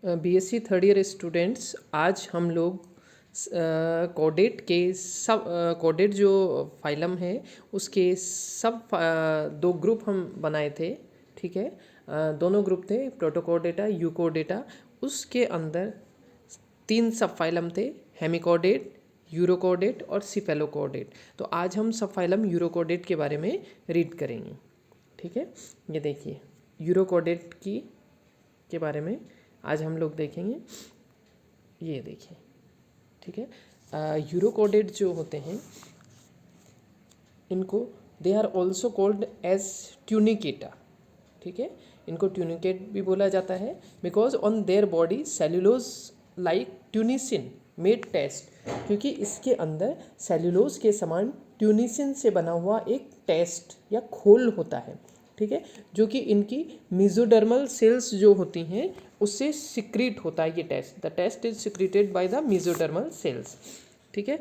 BSc third year students, आज हम लोग कोडेट के सब कोडेट जो फाइलम है उसके सब दो ग्रुप हम बनाए थे। ठीक है, दोनों ग्रुप थे प्रोटोकोडेटा, यूकोडेटा। उसके अंदर 3 सब फाइलम थे, हेमिकोडेट, यूरोकोडेट और सिफेलोकोडेट। तो आज हम सब फाइलम यूरोकोडेट के बारे में रीड करेंगे। ठीक है, ये देखिए यूरोकोडेट के बारे में आज हम लोग देखेंगे। ये देखिए, ठीक है, यूरोकोडेट जो होते हैं इनको they are also called as tunicata. ठीक है, इनको ट्यूनिकेट भी बोला जाता है because on their body cellulose like tunicin made test, क्योंकि इसके अंदर सेल्यूलोज के समान ट्यूनिसिन से बना हुआ एक टेस्ट या खोल होता है। ठीक है, जो कि इनकी मेसोडर्मल सेल्स जो होती हैं उससे सिक्रीट होता है ये test. The test is secreted by the mesodermal cells. ठीक है,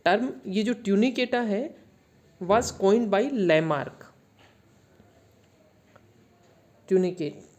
टर्म ये जो ट्यूनिकेटा है was coined by Lamarck. Tunicata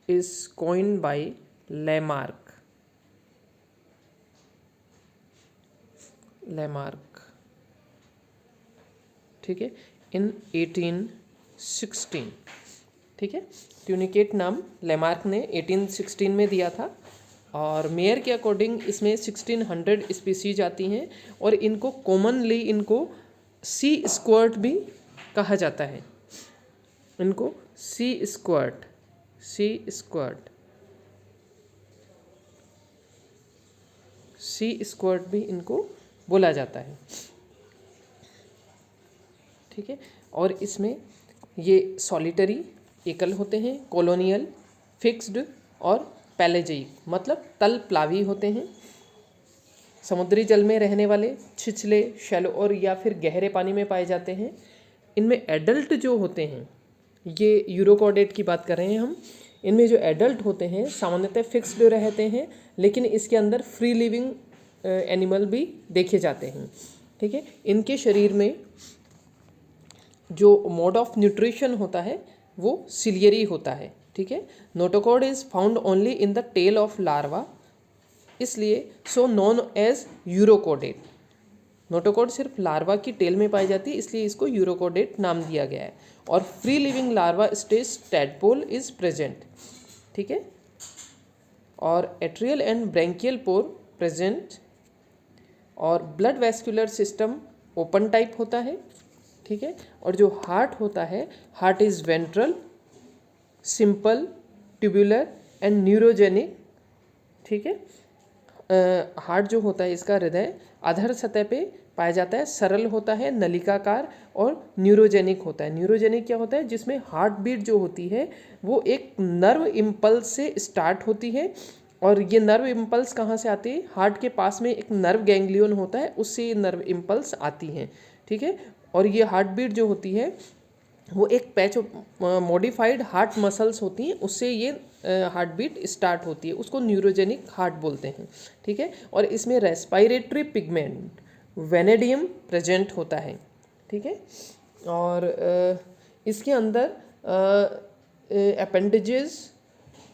is coined by Lamarck. ठीक है, इन 1816। ठीक है, ट्यूनिकेट नाम लेमार्क ने 1816 में दिया था और मेयर के अकॉर्डिंग इसमें 1600 स्पीसीज आती हैं और इनको कॉमनली इनको सी स्क्वर्ट भी कहा जाता है। इनको सी स्क्वर्ट भी इनको बोला जाता है। ठीक है, और इसमें ये सॉलिटरी एकल होते हैं, कॉलोनियल, फिक्स्ड और पैलेजिक मतलब तल प्लावी होते हैं, समुद्री जल में रहने वाले, छिछले, शैलो और या फिर गहरे पानी में पाए जाते हैं। इनमें एडल्ट जो होते हैं, ये यूरोकोडेट की बात कर रहे हैं हम, इनमें जो एडल्ट होते हैं सामान्यतः फिक्स्ड रहते हैं, लेकिन इसके अंदर फ्री लिविंग एनिमल भी देखे जाते हैं। ठीक है, इनके शरीर में जो मोड ऑफ न्यूट्रिशन होता है वो सिलियरी होता है। ठीक है, notochord is found only in the tail of larva, इसलिए so known as urochordate. Notochord सिर्फ लार्वा की टेल में पाई जाती है, इसलिए इसको यूरोकोडेट नाम दिया गया है। और free living larva stage tadpole is present. ठीक है, और atrial and branchial pore present, और blood vascular system open type होता है। ठीक है, और जो हार्ट होता है, heart is ventral, simple, tubular and neurogenic. ठीक है, हार्ट जो होता है इसका हृदय अधर सतह पे पाया जाता है, सरल होता है, नलिकाकार और न्यूरोजेनिक होता है। न्यूरोजेनिक क्या होता है? जिसमें हार्ट बीट जो होती है वो एक नर्व इम्पल्स से स्टार्ट होती है, और ये नर्व इम्पल्स कहाँ से आती है? हार्ट के पास में एक नर्व गैंग्लियन होता है, उससे ये नर्व इम्पल्स आती हैं। ठीक है, और ये हार्ट बीट जो होती है वो एक पैच मॉडिफाइड हार्ट मसल्स होती हैं, उससे ये हार्ट बीट स्टार्ट होती है, उसको न्यूरोजेनिक हार्ट बोलते हैं। ठीक है, और इसमें रेस्पिरेटरी पिगमेंट वेनेडियम प्रेजेंट होता है। ठीक है, और इसके अंदर अपेंडेजेस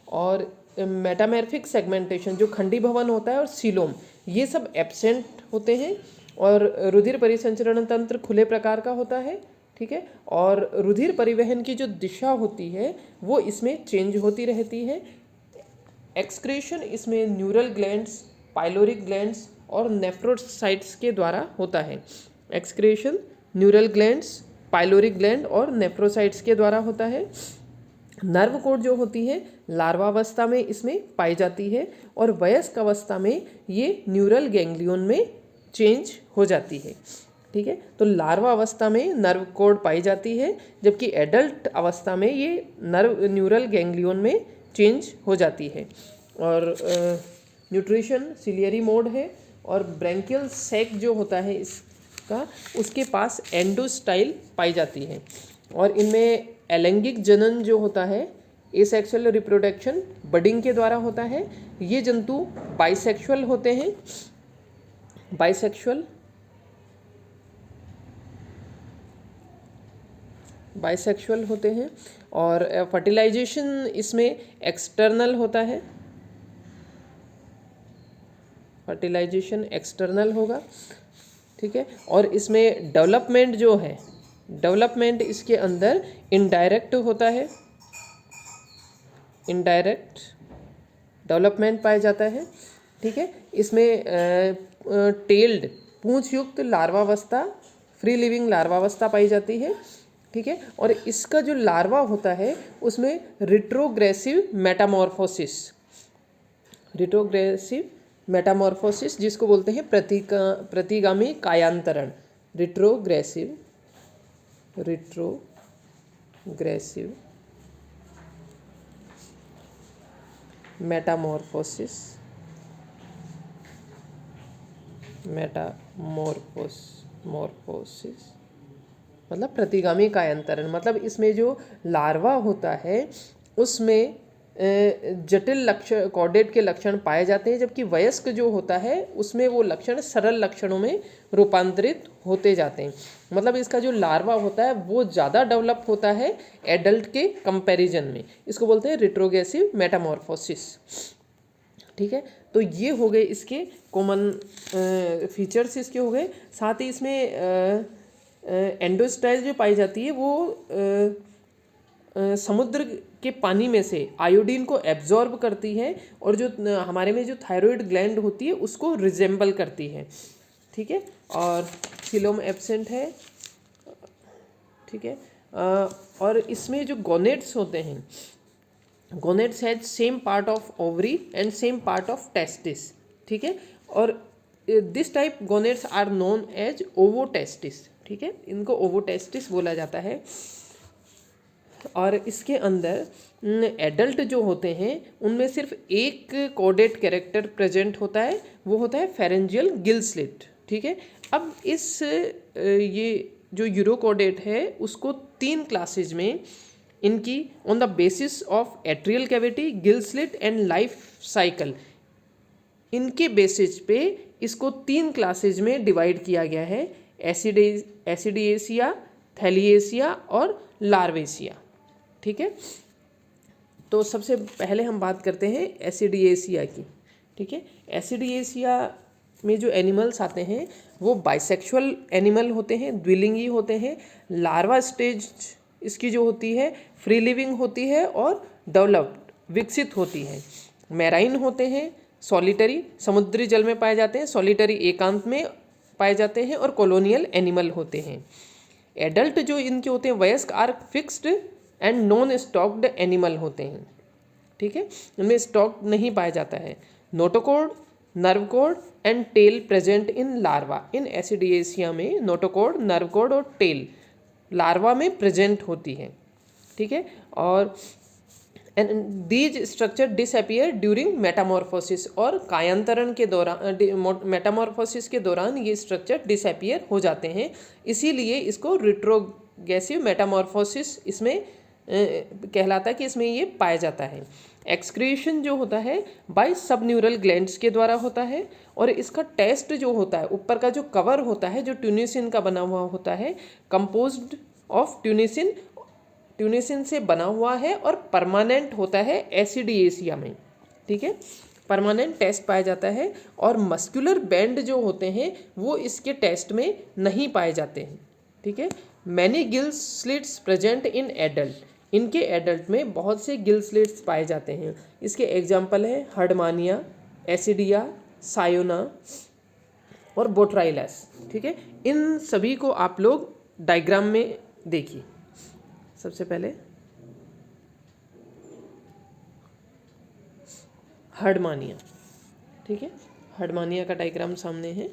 और मेटामेर्फिक सेगमेंटेशन जो खंडी भवन होता है और सीलोम, ये सब एब्सेंट होते हैं, और रुधिर परिसंचरण तंत्र खुले प्रकार का होता है। ठीक है, और रुधिर परिवहन की जो दिशा होती है वो इसमें चेंज होती रहती है। एक्सक्रीशन इसमें न्यूरल ग्लैंड्स, पाइलोरिक ग्लैंड्स और नेफ्रोसाइट्स के द्वारा होता है। Excretion neural glands, pyloric gland और नेफ्रोसाइट्स के द्वारा होता है। नर्व कोड जो होती है लार्वावस्था में इसमें पाई जाती है, और वयस्क अवस्था में ये न्यूरल गैंग्लियन में चेंज हो जाती है। ठीक है, तो लार्वा अवस्था में नर्व कोड पाई जाती है, जबकि एडल्ट अवस्था में ये नर्व न्यूरल गैंग्लियन में चेंज हो जाती है। और न्यूट्रिशन सिलियरी मोड है, और ब्रैंकियल सैक जो होता है इसका, उसके पास एंडोस्टाइल पाई जाती है। और इनमें अलैंगिक जनन जो होता है, एसेक्सुअल रिप्रोडक्शन बडिंग के द्वारा होता है। ये जंतु बाइसेक्सुअल होते हैं। बाइसेक्सुअल बाइसेक्सुअल होते हैं। और फर्टिलाइजेशन इसमें एक्सटर्नल होता है, फर्टिलाइजेशन एक्सटर्नल होगा, ठीक है। और इसमें डेवलपमेंट जो है, डेवलपमेंट इसके अंदर इनडायरेक्ट होता है, इनडायरेक्ट डेवलपमेंट पाया जाता है, ठीक है। इसमें टेल्ड पूंछ युक्त लार्वावस्था, फ्री लिविंग लार्वावस्था पाई जाती है, ठीक है। और इसका जो लार्वा होता है उसमें रिट्रोग्रेसिव मेटामॉर्फोसिस, रिट्रोग्रेसिव मेटामॉर्फोसिस जिसको बोलते हैं प्रतिगामी कायांतरण, रिट्रोग्रेसिव मेटामॉर्फोसिस, मेटामॉर्फोसिस मतलब प्रतिगामी कायांतरण। मतलब इसमें जो लार्वा होता है उसमें जटिल लक्षण, कॉर्डेट के लक्षण पाए जाते हैं, जबकि वयस्क जो होता है उसमें वो लक्षण सरल लक्षणों में रूपांतरित होते जाते हैं। मतलब इसका जो लार्वा होता है वो ज़्यादा डेवलप होता है एडल्ट के कंपैरिजन में, इसको बोलते हैं रिट्रोग्रेसिव मेटामॉर्फोसिस, ठीक है। तो ये हो गए इसके कॉमन फीचर्स, इसके हो गए। साथ ही इसमें एंडोस्टाइल जो पाई जाती है वो समुद्र के पानी में से आयोडीन को एब्जॉर्ब करती है और जो हमारे में जो थायराइड ग्लैंड होती है उसको रिजेंबल करती है, ठीक है। और सिलोम एब्सेंट है, ठीक है। और इसमें जो गोनेट्स होते हैं, gonads has same part of ovary and same part of testis, ठीक है। और this type gonads are known as ovotestis, ठीक है, इनको ओवोटेस्टिस बोला जाता है। और इसके अंदर एडल्ट जो होते हैं उनमें सिर्फ एक कोडेड कैरेक्टर प्रेजेंट होता है, वो होता है फेरेंजियल गिल स्लिट, ठीक है। अब इस ये जो यूरोकोडेट है उसको 3 क्लासेज में इनकी on the basis of atrial cavity, Gill slit and life cycle, इनके बेसिस पे इसको 3 क्लासेज में डिवाइड किया गया है, एसिडिएसिया, थैलिएसिया और लार्वेसिया, ठीक है। तो सबसे पहले हम बात करते हैं एसिडिएसिया की, ठीक है। एसिडिएसिया में जो एनिमल्स आते हैं वो बाइसेक्सुअल एनिमल होते हैं, द्विलिंगी होते हैं। लार्वा स्टेज इसकी जो होती है फ्री लिविंग होती है और डेवलप्ड, विकसित होती है। मैराइन होते हैं, सॉलिटरी समुद्री जल में पाए जाते हैं, सॉलिटरी एकांत में पाए जाते हैं और कॉलोनियल एनिमल होते हैं। एडल्ट जो इनके होते हैं वयस्क are fixed and non stalked animal होते हैं, ठीक है, इनमें स्टॉक नहीं पाया जाता है। Notochord, nerve cord and tail present in larva, in ascidiacea में नोटोकोड, नर्व कोड और टेल लार्वा में प्रेजेंट होती है, ठीक है। और and these structure disappear during metamorphosis, और कायांतरण के दौरान, मेटामॉर्फोसिस के दौरान ये स्ट्रक्चर डिसअपियर हो जाते हैं, इसीलिए इसको रिट्रोग्रेसिव मेटामॉर्फोसिस इसमें कहलाता है कि इसमें ये पाया जाता है। एक्सक्रीशन जो होता है बाय सब न्यूरल ग्लैंड्स के द्वारा होता है, और इसका टेस्ट जो होता है, ऊपर का जो कवर होता है जो ट्यूनिसिन का बना हुआ होता है, कंपोज्ड ऑफ ट्यूनिसिन, ट्यूनिसिन से बना हुआ है और परमानेंट होता है एसिडिएसिया में, ठीक है, परमानेंट टेस्ट पाया जाता है। और मस्कुलर बैंड जो होते हैं वो इसके टेस्ट में नहीं पाए जाते हैं, ठीक है। Many gill slits present in adult, इनके एडल्ट में बहुत से गिल स्लिट्स पाए जाते हैं। इसके एग्जाम्पल है हर्डमानिया, एसिडिया, सायोना और बोट्राइलस, ठीक है। इन सभी को आप लोग डायग्राम में देखिए। सबसे पहले हर्डमानिया, ठीक है, हर्डमानिया का डायग्राम सामने है।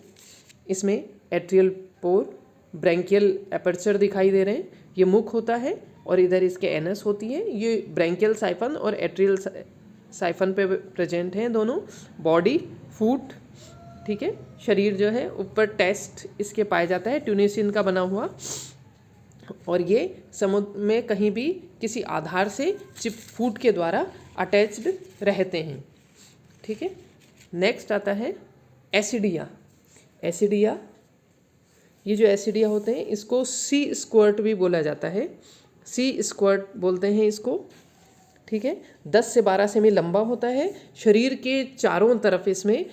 इसमें एट्रियल पोर, ब्रैंकियल एपर्चर दिखाई दे रहे हैं, ये मुख होता है और इधर इसके एनस होती है। ये ब्रैंकियल साइफन और एट्रियल साइफन पे प्रेजेंट हैं दोनों। बॉडी, फूट, ठीक है, शरीर जो है ऊपर टेस्ट इसके पाया जाता है ट्यूनिसिन का बना हुआ, और ये समुद्र में कहीं भी किसी आधार से फूट के द्वारा अटैच्ड रहते हैं, ठीक है। नेक्स्ट आता है एसिडिया। एसिडिया, ये जो एसिडिया होते हैं इसको सी स्क्वर्ट भी बोला जाता है, सी स्क्वाड बोलते हैं इसको, ठीक है। 10 से 12 सेमी लंबा होता है। शरीर के चारों तरफ इसमें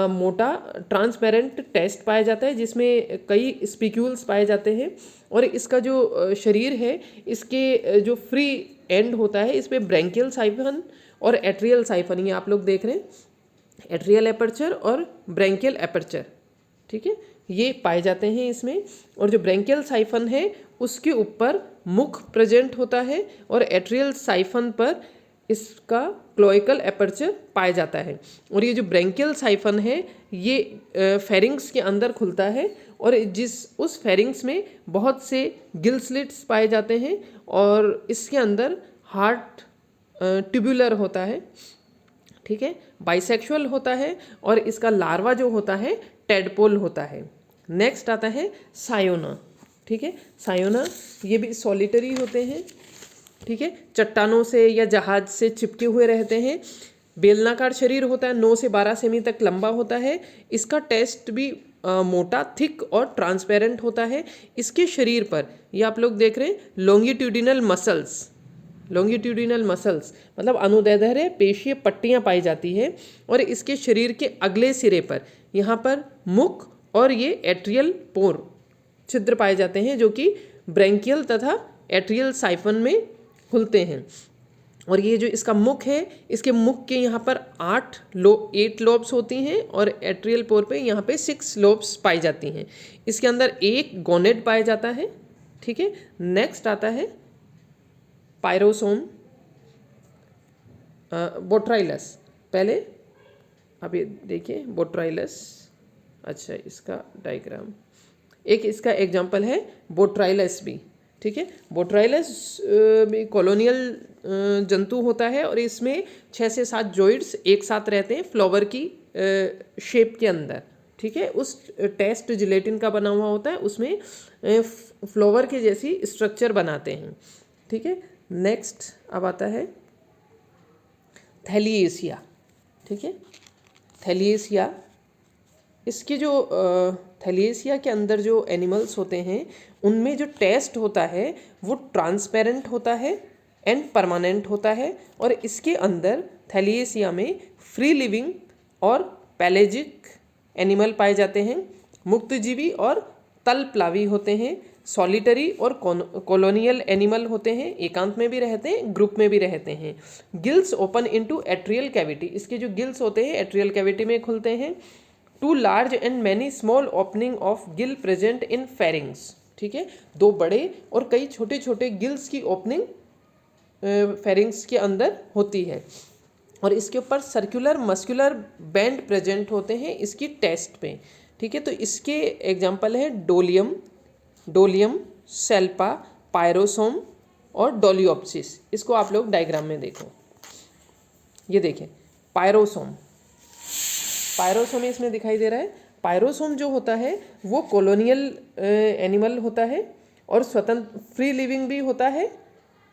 मोटा ट्रांसपेरेंट टेस्ट पाया जाता है जिसमें कई स्पिक्यूल्स पाए जाते हैं। और इसका जो शरीर है, इसके जो फ्री एंड होता है इस पर ब्रैंकियल साइफन और एट्रियल साइफन, ये आप लोग देख रहे हैं, एट्रियल एपर्चर और ब्रैंकियल एपर्चर, ठीक है, ये पाए जाते हैं इसमें। और जो ब्रैंकियल साइफन है उसके ऊपर मुख प्रेजेंट होता है और एट्रियल साइफन पर इसका क्लोइकल एपर्चर पाया जाता है। और ये जो ब्रैंकियल साइफन है ये फेरिंग्स के अंदर खुलता है और उस फेरिंग्स में बहुत से गिल स्लिट्स पाए जाते हैं और इसके अंदर हार्ट ट्यूबुलर होता है, ठीक है, बाइसेक्सुअल होता है और इसका लार्वा जो होता है टेडपोल होता है। नेक्स्ट आता है सायोना, ठीक है। सायोना ये भी सॉलिटरी होते हैं, ठीक है, चट्टानों से या जहाज से चिपके हुए रहते हैं। बेलनाकार शरीर होता है, 9 से 12 सेमी तक लंबा होता है। इसका टेस्ट भी मोटा, थिक और ट्रांसपेरेंट होता है। इसके शरीर पर ये आप लोग देख रहे हैं लॉन्गिट्यूडिनल मसल्स, लॉन्गिट्यूडिनल मसल्स मतलब अनुदैर्ध्य पेशीय पट्टियाँ पाई जाती है। और इसके शरीर के अगले सिरे पर यहाँ पर मुख और ये एट्रियल पोर छिद्र पाए जाते हैं जो कि ब्रैंकियल तथा एट्रियल साइफन में खुलते हैं। और ये जो इसका मुख है, इसके मुख के यहाँ पर 8 लोब्स होती हैं और एट्रियल पोर पे यहाँ पे 6 लोब्स पाई जाती हैं। इसके अंदर एक गोनेड पाया जाता है, ठीक है। नेक्स्ट आता है पायरोसोम बोट्राइलस। पहले अब ये देखिए बोट्राइलस, अच्छा इसका डायग्राम, एक इसका एग्जाम्पल है बोट्राइलस भी, ठीक है। बोट्राइलस भी कॉलोनियल जंतु होता है और इसमें 6 से 7 जॉइंट्स एक साथ रहते हैं फ्लावर की शेप के अंदर, ठीक है। उस टेस्ट जिलेटिन का बना हुआ होता है, उसमें फ्लावर के जैसी स्ट्रक्चर बनाते हैं, ठीक है। नेक्स्ट अब आता है थैलिएसिया, ठीक है। थैलिएसिया, इसके जो थैलिएसिया के अंदर जो एनिमल्स होते हैं उनमें जो टेस्ट होता है वो ट्रांसपेरेंट होता है एंड परमानेंट होता है। और इसके अंदर थैलिएसिया में फ्री लिविंग और पैलेजिक एनिमल पाए जाते हैं, मुक्तजीवी और तलप्लावी होते हैं, सॉलिटरी और कॉलोनियल एनिमल होते हैं, एकांत में भी रहते हैं, ग्रुप में भी रहते हैं। Gills open into atrial cavity, इसके जो गिल्स होते हैं एट्रियल कैविटी में खुलते हैं। 2 large and many small opening of gill present in pharynx, ठीक है, 2 बड़े और कई छोटे छोटे गिल्स की ओपनिंग फेरिंग्स के अंदर होती है। और इसके ऊपर सर्कुलर मस्कुलर बैंड प्रेजेंट होते हैं इसकी टेस्ट पे, ठीक है। तो इसके एग्जांपल है डोलियम, सेल्पा, पायरोसोम और डोलियोप्सिस। इसको आप लोग डायग्राम में देखो, ये देखें पायरोसोम इसमें दिखाई दे रहा है। पायरोसोम जो होता है वो कॉलोनियल एनिमल होता है और स्वतंत्र फ्री लिविंग भी होता है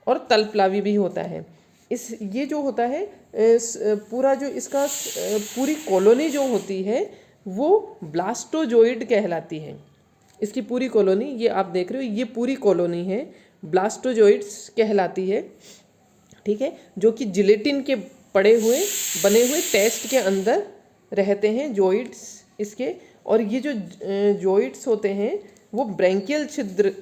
और तलप्लावी भी होता है। ये जो होता है पूरा जो इसका पूरी कॉलोनी जो होती है वो ब्लास्टोजोइड कहलाती है। इसकी पूरी कॉलोनी, ये आप देख रहे हो, ये पूरी कॉलोनी है ब्लास्टोजोइड्स कहलाती है, ठीक है, जो कि जिलेटिन के बने हुए टेस्ट के अंदर रहते हैं जॉइड्स इसके। और ये जो जॉइड्स होते हैं वो ब्रैंकियल छिद्र,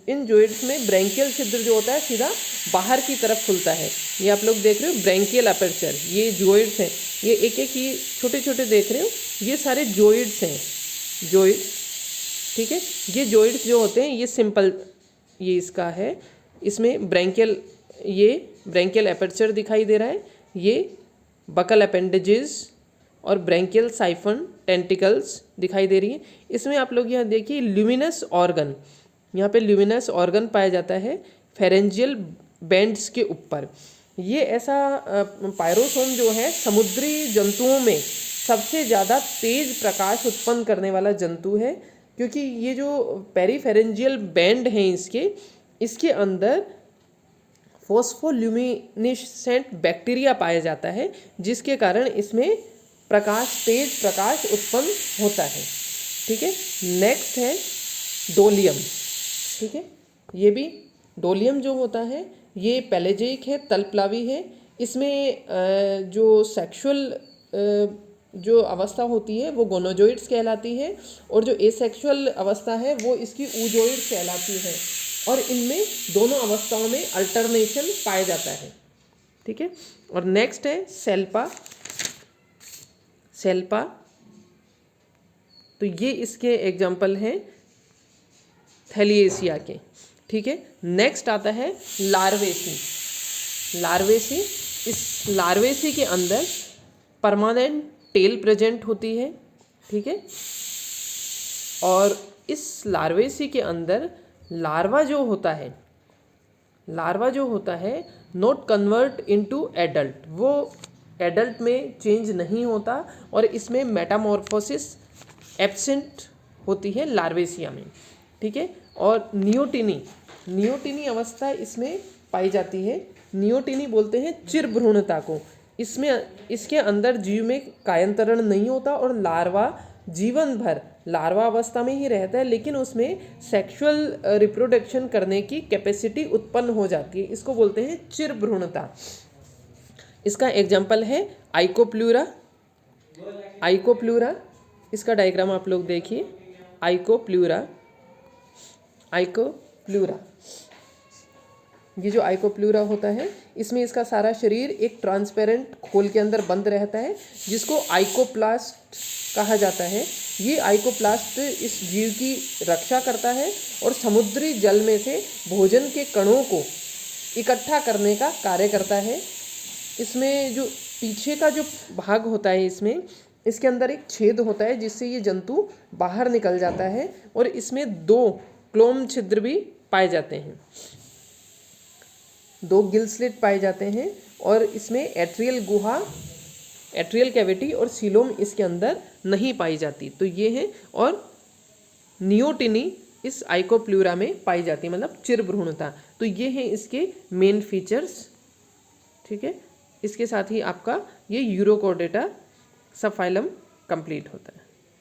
इन जॉइड्स में ब्रैंकियल छिद्र जो होता है सीधा बाहर की तरफ खुलता है। ये आप लोग देख रहे हो ब्रैंकियल अपर्चर, ये जॉइड्स हैं, ये एक एक ये छोटे छोटे देख रहे हो, ये सारे जॉइड्स हैं, जॉइड्स, ठीक है। ये जॉइड्स जो होते हैं ये सिंपल, ये इसका है, इसमें ब्रैंकियल अपर्चर दिखाई दे रहा है, ये बकल अपेंडेजेस और ब्रैंकियल साइफन टेंटिकल्स दिखाई दे रही है। इसमें आप लोग यहाँ देखिए ल्यूमिनस ऑर्गन, यहाँ पे ल्यूमिनस ऑर्गन पाया जाता है फेरेंजियल बैंड्स के ऊपर। ये ऐसा पायरोसोम जो है समुद्री जंतुओं में सबसे ज़्यादा तेज प्रकाश उत्पन्न करने वाला जंतु है, क्योंकि ये जो पेरीफेरेंजियल बैंड हैं इसके अंदर फोस्फोल्यूमिनेसेंट बैक्टीरिया पाया जाता है, जिसके कारण इसमें तेज प्रकाश उत्पन्न होता है, ठीक है। नेक्स्ट है डोलियम, ठीक है, ये भी डोलियम जो होता है ये पैलेजिक है, तलप्लावी है। इसमें जो सेक्सुअल जो अवस्था होती है वो गोनोजोइड्स कहलाती है, और जो एसेक्सुअल अवस्था है वो इसकी ऊजोइड्स कहलाती है। और इनमें दोनों अवस्थाओं में अल्टरनेशन पाया जाता है। ठीक है। और नेक्स्ट है सेल्पा। सेल्पा तो ये इसके एग्जाम्पल हैं थैलिएसिया के। ठीक है। नेक्स्ट आता है लार्वेसी। लार्वेसी, इस लार्वेसी के अंदर परमानेंट टेल प्रेजेंट होती है। ठीक है। और इस लार्वेसी के अंदर लार्वा जो होता है, लार्वा जो होता है नॉट कन्वर्ट इनटू एडल्ट, वो एडल्ट में चेंज नहीं होता, और इसमें मेटामॉर्फोसिस एब्सेंट होती है लार्वेसिया में। ठीक है। और नियोटिनी अवस्था इसमें पाई जाती है। नियोटिनी बोलते हैं चिरभ्रूणता को। इसमें इसके अंदर जीव में कायांतरण नहीं होता, और लार्वा जीवन भर लार्वा अवस्था में ही रहता है, लेकिन उसमें सेक्सुअल रिप्रोडक्शन करने की कैपेसिटी उत्पन्न हो जाती है। इसको बोलते हैं चिरभ्रूणता। इसका एग्जाम्पल है आइकोप्लूरा। आइकोप्लूरा, इसका डायग्राम आप लोग देखिए। आइकोप्लूरा, आइकोप्लूरा, ये जो आइकोप्लूरा होता है इसमें इसका सारा शरीर एक ट्रांसपेरेंट खोल के अंदर बंद रहता है, जिसको आइकोप्लास्ट कहा जाता है। ये आइकोप्लास्ट इस जीव की रक्षा करता है और समुद्री जल में से भोजन के कणों को इकट्ठा करने का कार्य करता है। इसमें जो पीछे का जो भाग होता है इसमें, इसके अंदर एक छेद होता है जिससे ये जंतु बाहर निकल जाता है, और इसमें 2 क्लोम छिद्र भी पाए जाते हैं, 2 गिल स्लिट पाए जाते हैं, और इसमें एट्रियल गुहा, एट्रियल कैविटी और सीलोम इसके अंदर नहीं पाई जाती। तो ये है। और नियोटिनी इस आइकोप्लूरा में पाई जाती है, मतलब चिरभ्रूणता। तो ये है इसके मेन फीचर्स। ठीक है। इसके साथ ही आपका ये यूरोकोर्डेटा सबफाइलम कंप्लीट होता है।